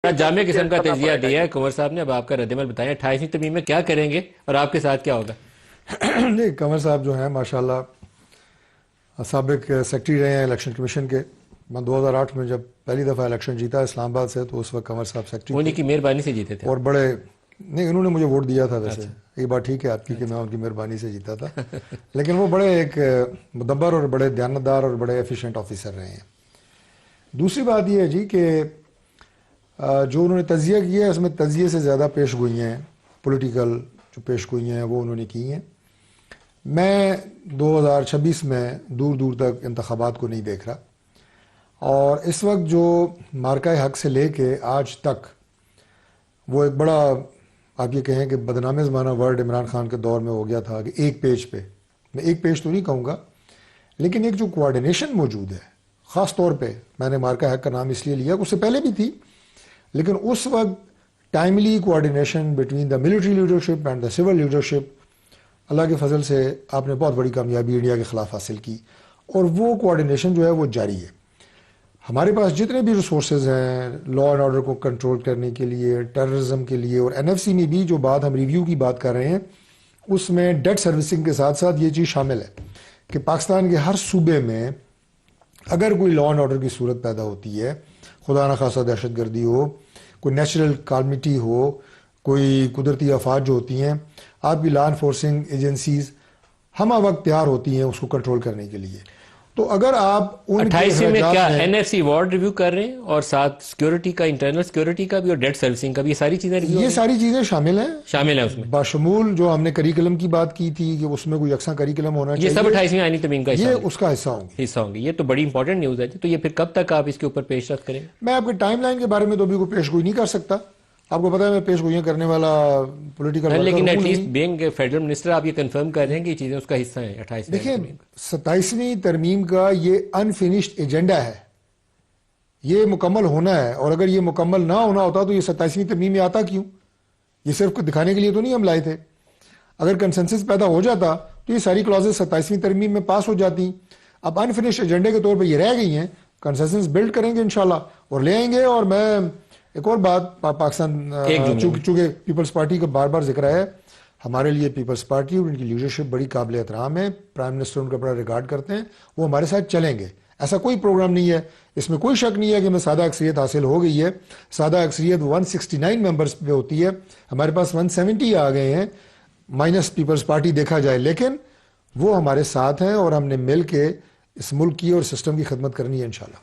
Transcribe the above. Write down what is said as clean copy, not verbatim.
جامع قسم کا تجزیہ دیا ہے کنور صاحب نے. اب آپ کا رد عمل بتائیں 28ویں ترمیم میں کیا کریں گے اور آپ کے ساتھ کیا ہوگا؟ نہیں، کنور صاحب جو ہیں ماشاءاللہ سابق سیکرٹری رہے ہیں الیکشن کمیشن کے. میں 2008 میں جب پہلی دفعہ الیکشن جیتا اسلام آباد سے تو اس وقت کنور صاحب سیکرٹری انہیں کی مہربانی سے جیتے تھے اور بڑے نہیں، انہوں نے مجھے ووٹ دیا تھا. ویسے یہ بات ٹھیک ہے آپ کی کہ میں ان کی مہربانی سے جیتا تھا، لیکن وہ بڑے ایک مدبر اور بڑے دیانتدار اور بڑے ایفیشینٹ آفیسر رہے ہیں. دوسری بات یہ ہے جی کہ جو انہوں نے تجزیہ کیا ہے اس میں تجزیے سے زیادہ پیش گوئیاں ہیں، پولیٹیکل جو پیش گوئیاں ہیں وہ انہوں نے کی ہیں. میں 2026 میں دور دور تک انتخابات کو نہیں دیکھ رہا، اور اس وقت جو مارکہ حق سے لے کے آج تک وہ ایک بڑا آپ یہ کہیں کہ بدنام زمانہ ورڈ عمران خان کے دور میں ہو گیا تھا کہ ایک پیج پہ، میں ایک پیج تو نہیں کہوں گا لیکن ایک جو کوارڈینیشن موجود ہے، خاص طور پہ میں نے مارکہ حق کا نام اس لیے لیا کہ اس سے پہلے بھی تھی، لیکن اس وقت timely coordination between the military leadership and the civil leadership, اللہ کے فضل سے آپ نے بہت بڑی کامیابی انڈیا کے خلاف حاصل کی، اور وہ کوارڈینیشن جو ہے وہ جاری ہے. ہمارے پاس جتنے بھی ریسورسز ہیں لا اینڈ آرڈر کو کنٹرول کرنے کے لیے، ٹیررزم کے لیے، اور NFC میں بھی جو بات ہم ریویو کی بات کر رہے ہیں اس میں ڈیٹ سروسنگ کے ساتھ ساتھ یہ چیز شامل ہے کہ پاکستان کے ہر صوبے میں اگر کوئی لا اینڈ آرڈر کی صورت پیدا ہوتی ہے، خدا نخواستہ دہشت گردی ہو، کوئی نیچرل کالمیٹی ہو، کوئی قدرتی آفات جو ہوتی ہیں، آپ کی لا انفورسنگ ایجنسیز ہمہ وقت تیار ہوتی ہیں اس کو کنٹرول کرنے کے لیے. تو اگر آپ ان 28 میں کیا NFC وارڈ ریویو کر رہے ہیں اور ساتھ سیکیورٹی کا، انٹرنل سیکیورٹی کا بھی اور ڈیٹ سروسنگ کا بھی، یہ ساری چیزیں یہ ساری چیزیں شامل ہیں اس میں بشمول جو ہم نے کریکلم کی بات کی تھی کہ اس میں کوئی یکساں کریکلم ہونا چاہیے. یہ سب 28ویں آئینی ترمیم کا یہ اس کا حصہ ہوں گے. یہ تو بڑی امپورٹنٹ نیوز ہے. تو یہ پھر کب تک آپ اس کے اوپر پیش رفت کریں؟ میں آپ کے ٹائم لائن کے بارے میں تو ابھی کوئی پیش گوئی نہیں کر سکتا. آپ کو پتا ہے میں پیش گوئیاں کرنے والا پولیٹیکل، لیکن at least being federal minister آپ یہ کنفرم کر رہے ہیں کہ یہ چیزیں اس کا حصہ ہیں 28. دیکھیں 27ویں ترمیم کا یہ انفینشڈ ایجنڈا ہے، یہ مکمل ہونا ہے، اور اگر یہ مکمل نہ ہونا ہوتا تو یہ 27ویں ترمیم میں آتا کیوں؟ یہ صرف دکھانے کے لیے تو نہیں ہم لائے تھے. اگر کنسنسس پیدا ہو جاتا تو یہ ساری کلازز 27ویں ترمیم میں پاس ہو جاتی. اب انفینشڈ ایجنڈے کے طور پہ یہ رہ گئی ہیں، کنسنسس بلڈ کریں گے انشاءاللہ اور لے آئیں گے. اور میں ایک اور بات، پاکستان چونکہ پیپلز پارٹی کا بار بار ذکر ہے، ہمارے لیے پیپلز پارٹی اور ان کی لیڈرشپ بڑی قابل احترام ہے، پرائم منسٹر ان کا بڑا ریگارڈ کرتے ہیں، وہ ہمارے ساتھ چلیں گے. ایسا کوئی پروگرام نہیں ہے، اس میں کوئی شک نہیں ہے کہ ہمیں سادہ اکثریت حاصل ہو گئی ہے. سادہ اکثریت 169 ممبرز پہ ہوتی ہے، ہمارے پاس 170 آ گئے ہیں مائنس پیپلز پارٹی دیکھا جائے، لیکن وہ ہمارے ساتھ ہیں اور ہم نے مل کے اس ملک کی اور سسٹم کی خدمت کرنی ہے انشاءاللہ.